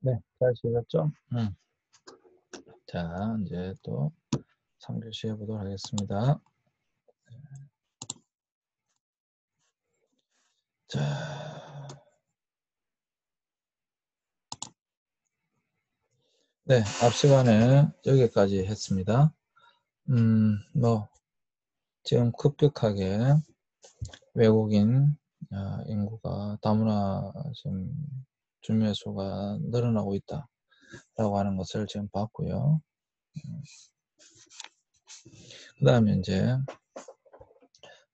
네, 잘 지냈죠? 자, 이제 또 3교시 해보도록 하겠습니다. 자, 네, 앞 시간에 여기까지 했습니다. 뭐, 지금 급격하게 외국인 인구가 다문화 지금 주민 수가 늘어나고 있다라고 하는 것을 지금 봤고요. 그 다음에 이제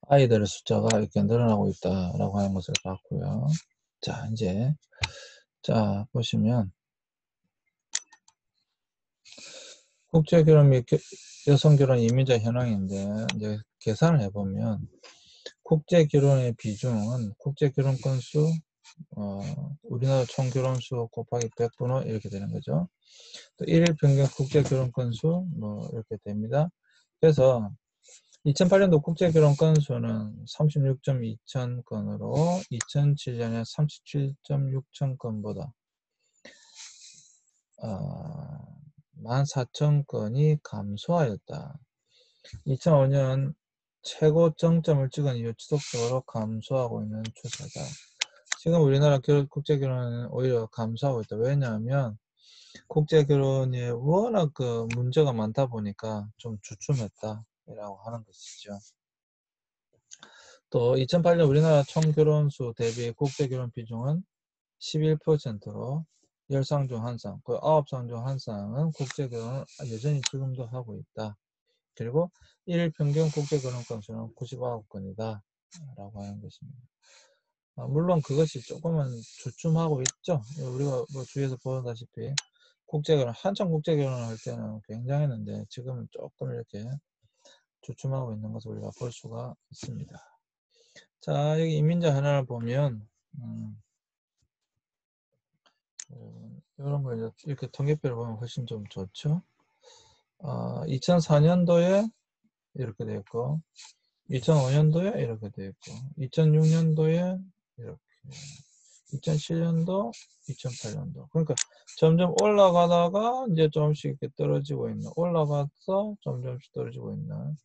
아이들의 숫자가 이렇게 늘어나고 있다라고 하는 것을 봤고요. 자, 이제 보시면 국제결혼 및 여성결혼 이민자 현황인데 이제 계산을 해보면 국제결혼의 비중은 국제결혼 건수 우리나라 총결혼수 곱하기 100분의 5 이렇게 되는 거죠. 또 1일 평균 국제결혼 건수 뭐 이렇게 됩니다. 그래서 2008년도 국제결혼 건수는 36.2천 건으로 2007년에 37.6천 건보다 14,000건이 감소하였다. 2005년 최고 정점을 찍은 이후 지속적으로 감소하고 있는 추세다. 지금 우리나라 국제결혼은 오히려 감소하고 있다. 왜냐하면 국제결혼이 워낙 그 문제가 많다 보니까 좀 주춤했다라고 하는 것이죠. 또 2008년 우리나라 총결혼수 대비 국제결혼 비중은 11%로 10쌍 중 1쌍, 그 9쌍 중 1쌍은 국제결혼을 여전히 지금도 하고 있다. 그리고 1일 평균 국제결혼 건수는 99건이다 라고 하는 것입니다. 물론 그것이 조금은 주춤하고 있죠. 우리가 뭐 주위에서 보다시피 국제결혼, 한참 국제결혼을 할 때는 굉장했는데 지금은 조금 이렇게 주춤하고 있는 것을 우리가 볼 수가 있습니다. 자, 여기 이민자 하나를 보면 이런 거 이렇게 통계표를 보면 훨씬 좀 좋죠. 2004년도에 이렇게 되어 있고 2005년도에 이렇게 되어 있고 2006년도에 이렇게 2007년도 2008년도 그러니까 점점 올라가다가 이제 조금씩 이렇게 떨어지고 있는 올라가서 점점씩 떨어지고 있는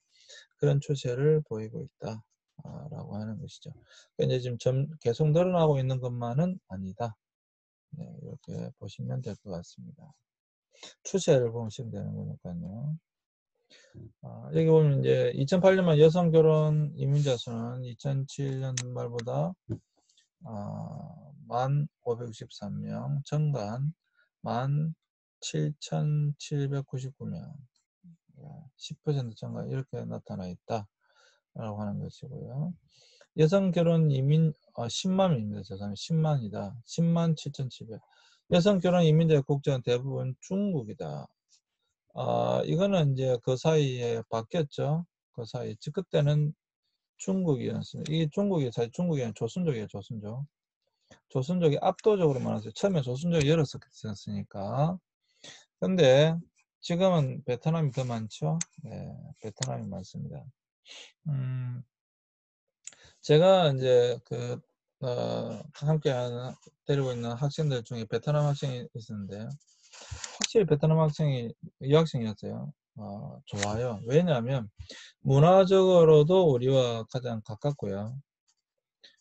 그런 추세를 보이고 있다 라고 하는 것이죠. 그러니까 이제 지금 계속 늘어나고 있는 것만은 아니다. 네, 이렇게 보시면 될 것 같습니다. 추세를 보시면 되는 거니까요. 여기 보면 이제 2008년만 여성 결혼 이민자 수는 2007년 말보다 1,563명, 정관 17,799명, 10% 증가 이렇게 나타나 있다라고 하는 것이고요. 여성 결혼 이민 10만입니다. 죄송합니다. 10만이다. 10만 7,700. 여성 결혼 이민자의 국적은 대부분 중국이다. 이거는 이제 그 사이에 바뀌었죠. 그 사이. 그때는 중국이었습니다. 이게 중국이 사실 중국이 아니라 조선족이에요. 조선족. 조선족이 압도적으로 많았어요. 처음에 조선족이 열었었으니까. 근데 지금은 베트남이 더 많죠. 네, 베트남이 많습니다. 제가 이제 함께 데리고 있는 학생들 중에 베트남 학생이 있었는데 확실히 베트남 학생이 유학생이었어요. 좋아요. 왜냐하면 문화적으로도 우리와 가장 가깝고요.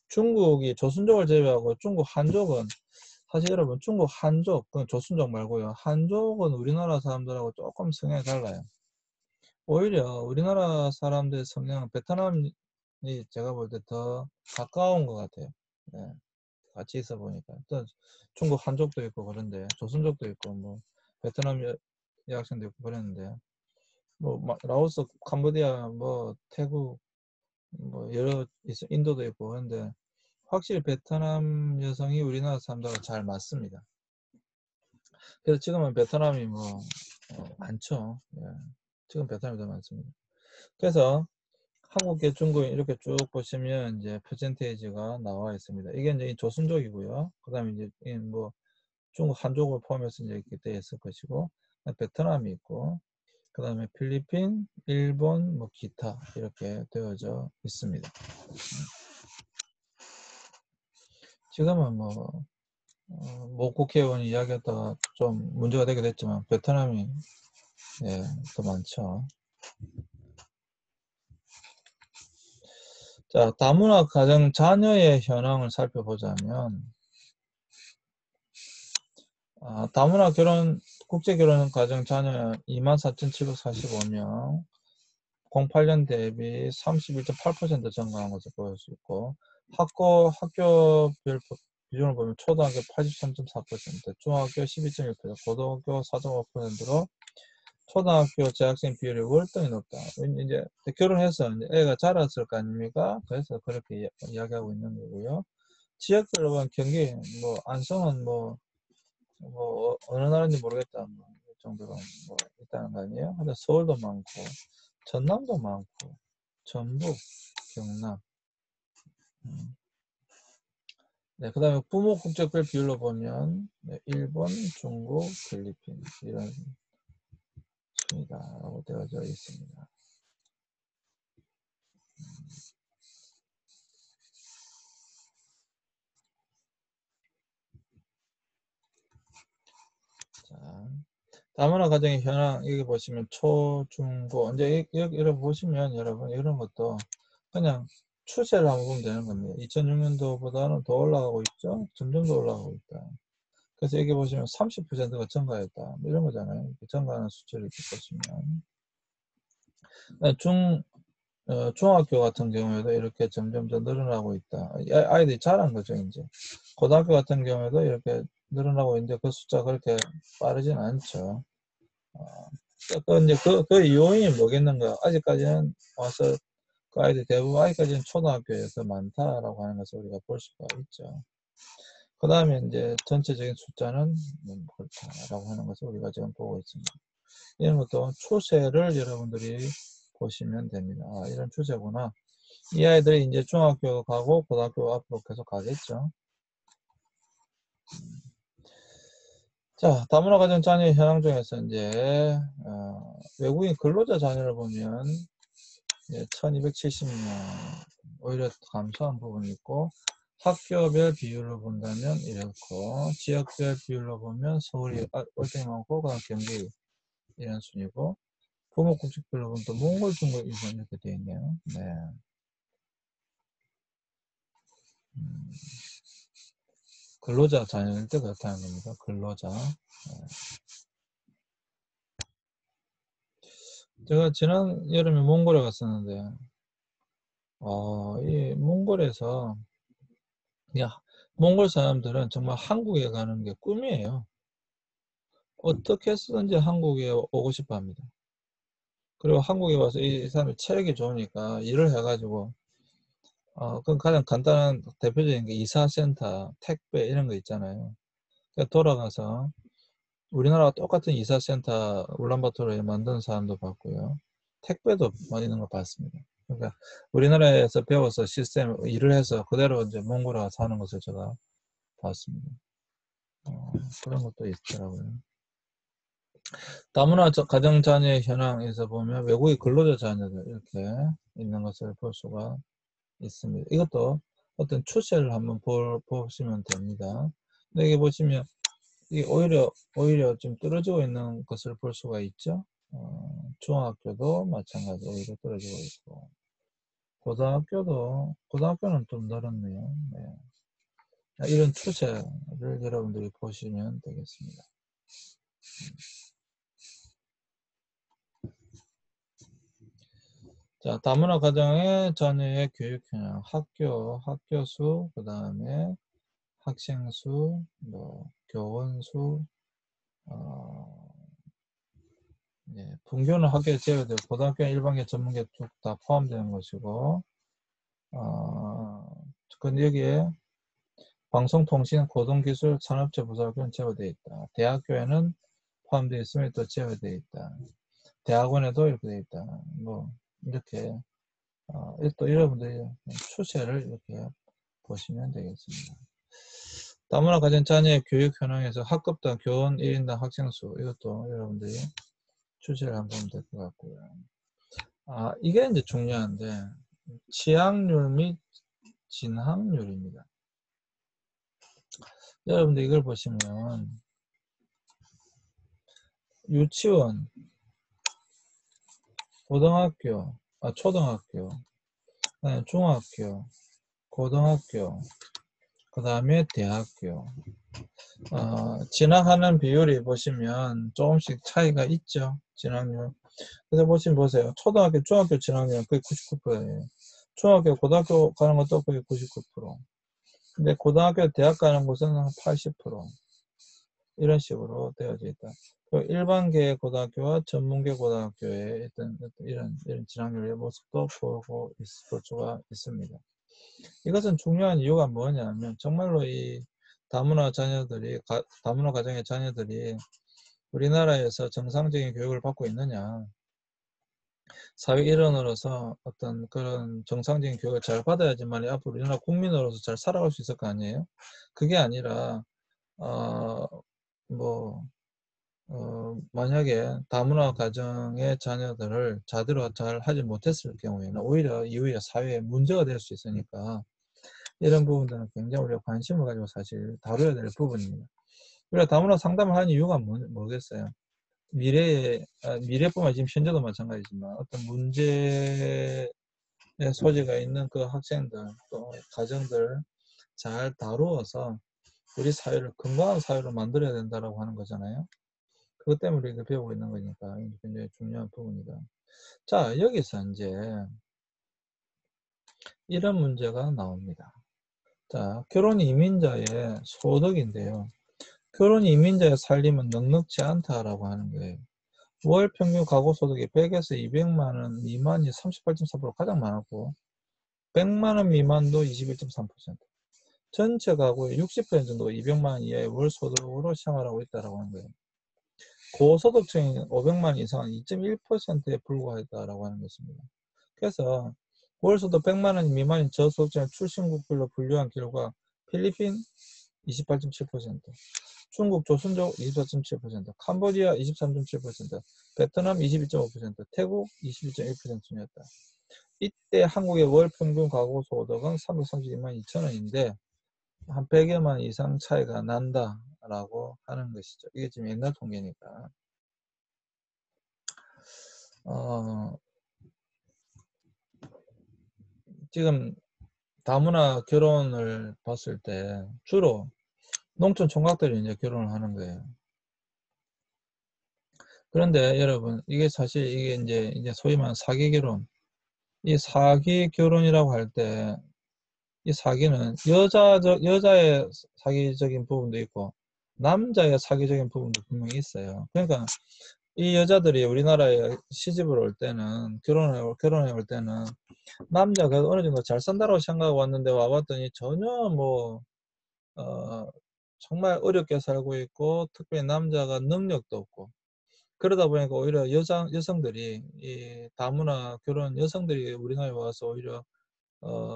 중국이 조선족을 제외하고 중국 한족은 사실 여러분 중국 한족, 그건 조선족 말고요. 한족은 우리나라 사람들하고 조금 성향이 달라요. 오히려 우리나라 사람들의 성향은 베트남이 제가 볼 때 더 가까운 것 같아요. 네, 같이 있어 보니까. 또 중국 한족도 있고 그런데 조선족도 있고 뭐 베트남 여학생도 있고 그랬는데 뭐 라오스, 캄보디아, 뭐 태국, 뭐 여러 인도도 있고 그런데 확실히 베트남 여성이 우리나라 사람들하고 잘 맞습니다. 그래서 지금은 베트남이 뭐 많죠. 예. 지금 베트남이 더 많습니다. 그래서 한국계 중국인 이렇게 쭉 보시면 이제 퍼센테이지가 나와 있습니다. 이게 이제 조선족이고요. 그 다음에 이제 뭐 중국 한족을 포함해서 이제 이렇게 되어 있을 것이고 베트남이 있고 그 다음에 필리핀, 일본, 뭐 기타 이렇게 되어져 있습니다. 지금은 뭐 모 국회의원이 이야기했다가 좀 문제가 되게 됐지만 베트남이 예, 더 많죠. 자, 다문화 가정 자녀의 현황을 살펴보자면 다문화 결혼 국제 결혼 가정 자녀 24,745명 08년 대비 31.8% 증가한 것을 보일 수 있고 학교별 비중을 보면 초등학교 83.4%, 중학교 12.1%, 고등학교 4.5%로 초등학교 재학생 비율이 월등히 높다. 이제 결혼해서 이제 애가 자랐을 거 아닙니까? 그래서 그렇게 이야기하고 있는 거고요. 지역별로 보면 경기, 뭐 안성은 뭐 어느 나라인지 모르겠다. 뭐 이 정도로 뭐 있다는 거 아니에요? 근데 서울도 많고 전남도 많고 전북, 경남. 네, 그 다음에 부모 국적별 비율로 보면 네, 일본, 중국, 필리핀 이런 순이다라고 되어져 있습니다. 자, 다문화 가정의 현황 여기 보시면 초, 중, 고 이제 여기 보시면 여러분 이런 것도 그냥 추세를 한번 보면 되는 겁니다. 2006년도보다는 더 올라가고 있죠. 점점 더 올라가고 있다. 그래서 여기 보시면 30%가 증가했다. 뭐 이런 거잖아요. 증가하는 수치를 이렇게 보시면 중학교 같은 경우에도 이렇게 점점 더 늘어나고 있다. 아이들이 자란 거죠, 이제. 고등학교 같은 경우에도 이렇게 늘어나고 있는데 그 숫자가 그렇게 빠르진 않죠. 이제 그 요인이 뭐겠는가? 아직까지는 와서 그 아이들 대부분 아직까지는 초등학교에 더 많다라고 하는 것을 우리가 볼 수가 있죠. 그 다음에 이제 전체적인 숫자는 그렇다라고 하는 것을 우리가 지금 보고 있습니다. 이런 것도 추세를 여러분들이 보시면 됩니다. 이런 추세구나. 이 아이들이 이제 중학교 가고 고등학교 앞으로 계속 가겠죠. 자, 다문화 가정 자녀의 현황 중에서 이제 외국인 근로자 자녀를 보면 1270명 오히려 감소한 부분이 있고 학교별 비율로 본다면 이렇고 지역별 비율로 보면 서울이 월등히 많고 그다음 경기 이런 순이고 부모 국적별로 보면 또 몽골, 중국, 일본 이렇게 되어 있네요. 네. 근로자 자녀일 때 그렇다는 겁니다. 근로자. 제가 지난 여름에 몽골에 갔었는데, 이 몽골에서, 야, 몽골 사람들은 정말 한국에 가는 게 꿈이에요. 어떻게 해서든지 한국에 오고 싶어 합니다. 그리고 한국에 와서 이 사람이 체력이 좋으니까 일을 해가지고, 그 가장 간단한 대표적인 게 이사센터, 택배 이런 거 있잖아요. 그러니까 돌아가서 우리나라와 똑같은 이사센터 울란바토르에 만드는 사람도 봤고요. 택배도 많이 거 봤습니다. 그러니까 우리나라에서 배워서 시스템 일을 해서 그대로 이제 몽골에 가서 하는 것을 제가 봤습니다. 그런 것도 있더라고요. 다문화 가정 자녀의 현황에서 보면 외국의 근로자 자녀들 이렇게 있는 것을 볼 수가 있습니다. 이것도 어떤 추세를 한번 보시면 됩니다. 근데 여기 보시면 이게 오히려 좀 떨어지고 있는 것을 볼 수가 있죠. 중학교도 마찬가지 오히려 떨어지고 있고 고등학교는 좀 늘었네요. 네. 이런 추세를 여러분들이 보시면 되겠습니다. 자, 다문화 가정의 자녀의 교육 현황, 학교 수, 그 다음에 학생 수, 뭐 교원 수, 분교는 학교에 제외되고 고등학교는 일반계 전문계 쭉 다 포함되는 것이고 근데 여기에 방송통신, 고등기술, 산업체 부사학교는 제외되어 있다. 대학교에는 포함되어 있으면 또 제외되어 있다. 대학원에도 이렇게 되어 있다. 뭐 이렇게 또 여러분들이 추세를 이렇게 보시면 되겠습니다. 다문화 가정 자녀의 교육 현황에서 학급당 교원 1인당 학생 수 이것도 여러분들이 추세를 한번 보면 될 것 같고요. 이게 이제 중요한데 취학률 및 진학률입니다. 여러분들 이걸 보시면 유치원, 고등학교, 초등학교, 그다음에 중학교, 고등학교, 그 다음에 대학교 진학하는 비율이 보시면 조금씩 차이가 있죠. 진학률. 그래서 보세요. 초등학교, 중학교 진학률은 거의 99%예요. 중학교, 고등학교 가는 것도 거의 99%. 근데 고등학교, 대학 가는 곳은 한 80%. 이런 식으로 되어져 있다. 일반계 고등학교와 전문계 고등학교의 이런 진학률의 모습도 보고 볼 수가 있습니다. 이것은 중요한 이유가 뭐냐면 정말로 이 다문화 가정의 자녀들이 우리나라에서 정상적인 교육을 받고 있느냐, 사회 일원으로서 어떤 그런 정상적인 교육을 잘 받아야지만 앞으로 우리나라 국민으로서 잘 살아갈 수 있을 거 아니에요. 그게 아니라 만약에 다문화 가정의 자녀들을 제대로 잘 하지 못했을 경우에는 오히려 이후에 사회에 문제가 될 수 있으니까 이런 부분들은 굉장히 우리가 관심을 가지고 사실 다뤄야 될 부분입니다. 우리가 다문화 상담을 하는 이유가 뭐겠어요? 미래뿐만 지금 현재도 마찬가지지만 어떤 문제의 소지가 있는 그 학생들 또 가정들 잘 다루어서 우리 사회를 건강한 사회로 만들어야 된다라고 하는 거잖아요. 그것 때문에 우리가 배우고 있는 거니까 굉장히 중요한 부분이다. 자, 여기서 이제 이런 문제가 나옵니다. 자, 결혼 이민자의 소득인데요. 결혼 이민자의 살림은 넉넉지 않다라고 하는 거예요. 월 평균 가구 소득이 100에서 200만 원 미만이 38.4% 가장 많았고 100만 원 미만도 21.3%. 전체 가구의 60% 정도가 200만 원 이하의 월 소득으로 생활하고 있다라고 하는 거예요. 고소득층이 500만 원 이상은 2.1%에 불과했다라고 하는 것입니다. 그래서 월소득 100만 원 미만인 저소득층의 출신국별로 분류한 결과 필리핀 28.7%, 중국 조선족 24.7%, 캄보디아 23.7%, 베트남 22.5%, 태국 22.1% 순이었다. 이때 한국의 월 평균 가구 소득은 332만 2천 원인데 한 100여만 이상 차이가 난다라고 하는 것이죠. 이게 지금 옛날 통계니까. 지금 다문화 결혼을 봤을 때 주로 농촌 총각들이 이제 결혼을 하는 거예요. 그런데 여러분, 이게 사실 이게 이제 소위 말하는 사기 결혼. 이 사기 결혼이라고 할 때 이 사기는 여자의 사기적인 부분도 있고 남자의 사기적인 부분도 분명히 있어요. 그러니까 이 여자들이 우리나라에 시집을 올 때는 결혼해 올 때는 남자가 어느 정도 잘 산다고 생각하고 왔는데 와봤더니 전혀 정말 어렵게 살고 있고 특별히 남자가 능력도 없고 그러다 보니까 오히려 여성들이 이 다문화 결혼 여성들이 우리나라에 와서 오히려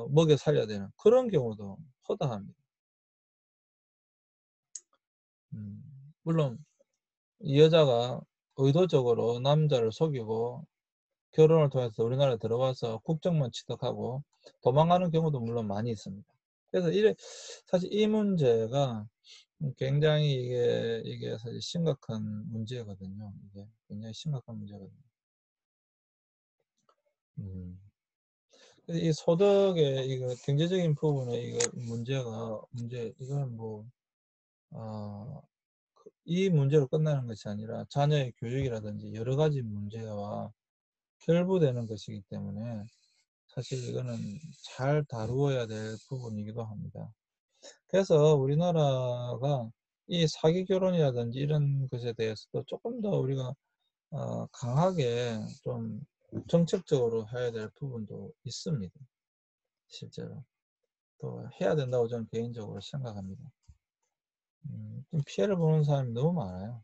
먹여 살려야 되는 그런 경우도 허다합니다. 물론 이 여자가 의도적으로 남자를 속이고 결혼을 통해서 우리나라에 들어와서 국적만 취득하고 도망가는 경우도 물론 많이 있습니다. 그래서 사실 이 문제가 굉장히 이게 사실 심각한 문제거든요. 이게 굉장히 심각한 문제거든요. 이 소득의 이거 경제적인 부분의 이거 이건 이 문제로 끝나는 것이 아니라 자녀의 교육이라든지 여러 가지 문제와 결부되는 것이기 때문에 사실 이거는 잘 다루어야 될 부분이기도 합니다. 그래서 우리나라가 이 사기 결혼이라든지 이런 것에 대해서도 조금 더 우리가 강하게 좀 정책적으로 해야 될 부분도 있습니다. 실제로 또 해야 된다고 저는 개인적으로 생각합니다. 좀 피해를 보는 사람이 너무 많아요.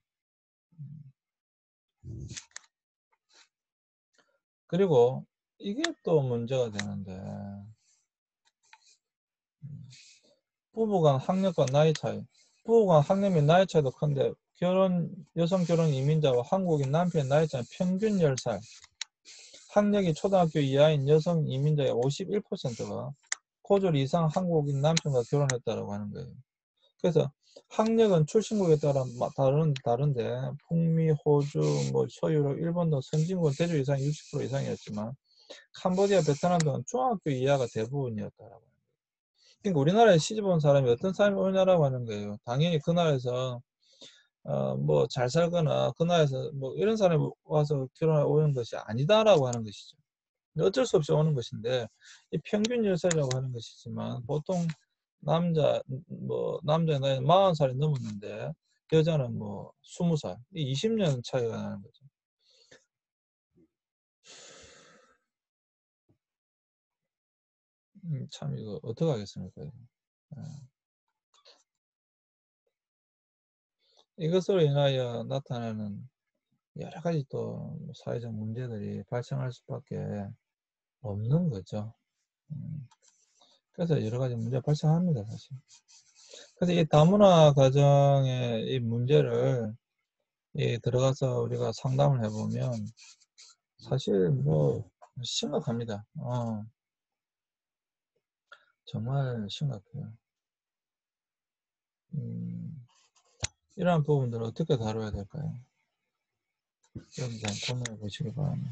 그리고 이게 또 문제가 되는데 부부 간 학력과 나이 차이 부부 간 학력 및 나이 차이도 큰데 여성 결혼 이민자와 한국인 남편의 나이 차이는 평균 10살 학력이 초등학교 이하인 여성 이민자의 51%가 고졸 이상 한국인 남편과 결혼했다고 하는 거예요. 그래서 학력은 출신국에 따라 다른데 북미, 호주, 뭐 서유럽, 일본 등 선진국은 대졸 이상 60% 이상이었지만 캄보디아, 베트남 등은 중학교 이하가 대부분이었다라고. 그러니까 우리나라에 시집 온 사람이 어떤 사람이 오냐라고 하는 거예요. 당연히 그 나라에서 뭐 잘 살거나 그 나라에서 뭐 이런 사람이 와서 결혼하고 오는 것이 아니다라고 하는 것이죠. 어쩔 수 없이 오는 것인데 이 평균 열살이라고 하는 것이지만 보통 남자의 나이는 40살이 넘었는데 여자는 뭐 20살, 20년 차이가 나는 거죠. 참 이거 어떡하겠습니까? 이거. 예. 이것으로 인하여 나타나는 여러 가지 또 사회적 문제들이 발생할 수밖에 없는 거죠. 음, 그래서 여러 가지 문제가 발생합니다, 사실. 그래서 이 다문화 가정의 이 문제를 들어가서 우리가 상담을 해보면 사실 뭐 심각합니다. 정말 심각해요. 이러한 부분들을 어떻게 다뤄야 될까요? 여기서 고민해 보시기 바랍니다.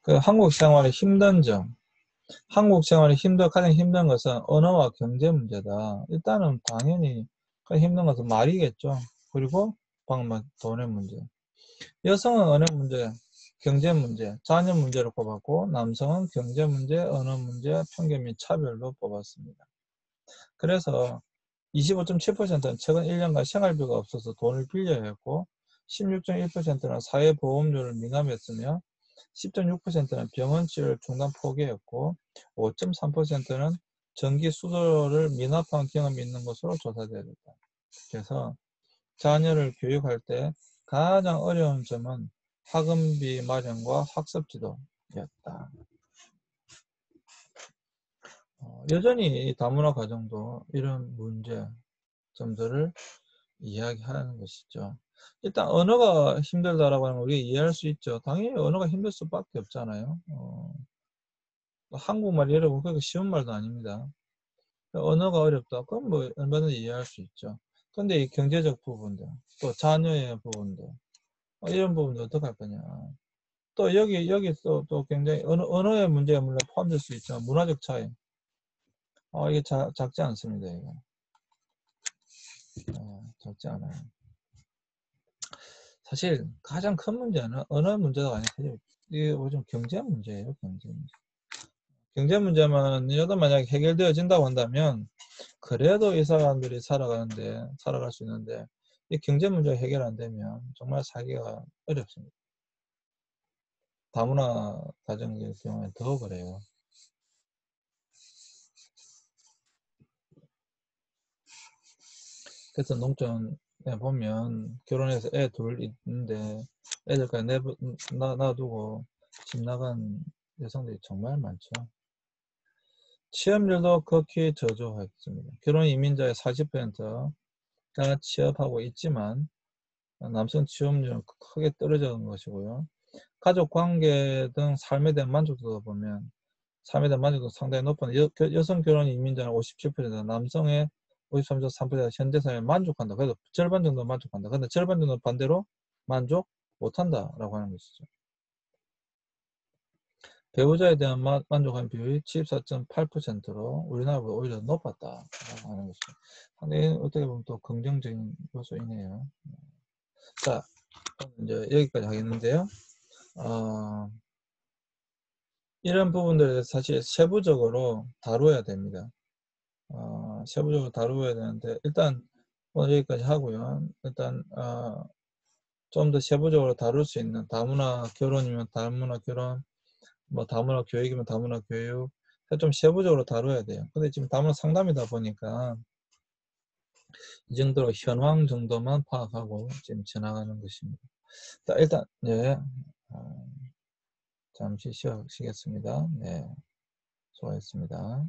그 한국 생활의 힘든 점, 한국 생활이 가장 힘든 것은 언어와 경제 문제다. 일단은 당연히 가장 힘든 것은 말이겠죠. 그리고 방금 돈의 문제. 여성은 언어 문제, 경제 문제, 자녀 문제로 뽑았고 남성은 경제 문제, 언어 문제, 편견 및 차별로 뽑았습니다. 그래서 25.7%는 최근 1년간 생활비가 없어서 돈을 빌려야 했고 16.1%는 사회보험료를 민감했으며 10.6%는 병원 치료를 중단 포기했고 5.3%는 전기 수도를 미납한 경험이 있는 것으로 조사되었다. 그래서 자녀를 교육할 때 가장 어려운 점은 학원비 마련과 학습 지도였다. 여전히 다문화 가정도 이런 문제점들을 이야기하는 것이죠. 일단 언어가 힘들다라고 하는 걸 우리가 이해할 수 있죠. 당연히 언어가 힘들 수밖에 없잖아요. 한국말이 여러분 그렇게 쉬운 말도 아닙니다. 언어가 어렵다. 그럼 뭐 얼마든지 이해할 수 있죠. 근데 이 경제적 부분들, 또 자녀의 부분들, 이런 부분들 어떻게 할 거냐. 또 여기 또 굉장히 언어의 문제가 물론 포함될 수 있지만 문화적 차이. 이게 작지 않습니다. 이거. 작지 않아요. 사실 가장 큰 문제는 언어 문제가 아니라 이게 요즘 경제 문제예요. 경제 문제. 경제 문제만 여도 만약에 해결되어진다고 한다면 그래도 이 사람들이 살아갈 수 있는데 이 경제 문제가 해결 안 되면 정말 살기가 어렵습니다. 다문화 가정의 경우에 더 그래요. 그래서 농촌에 보면 결혼해서 애 둘 있는데 애들까지 놔두고 집 나간 여성들이 정말 많죠. 취업률도 극히 저조했습니다. 결혼 이민자의 40%가 취업하고 있지만 남성 취업률은 크게 떨어진 것이고요. 가족 관계 등 삶에 대한 만족도도 보면 삶에 대한 만족도 상당히 높은 여성 결혼 이민자는 57%, 남성의 53.3%가 현대 사회에 만족한다. 그래도 절반 정도 만족한다. 근데 절반 정도 반대로 만족 못한다라고 하는 것이죠. 배우자에 대한 만족한 비율이 74.8%로 우리나라보다 오히려 높았다라고 하는 것이죠. 상당히 어떻게 보면 또 긍정적인 요소이네요. 자, 이제 여기까지 하겠는데요. 이런 부분들을 사실 세부적으로 다루어야 됩니다. 세부적으로 다루어야 되는데 일단 오늘 여기까지 하고요. 일단 좀 더 세부적으로 다룰 수 있는 다문화 결혼이면 다문화 결혼, 뭐 다문화 교육이면 다문화 교육, 좀 세부적으로 다뤄야 돼요. 근데 지금 다문화 상담이다 보니까 이 정도로 현황 정도만 파악하고 지금 지나가는 것입니다. 자, 일단 네, 잠시 쉬겠습니다. 네, 수고하셨습니다.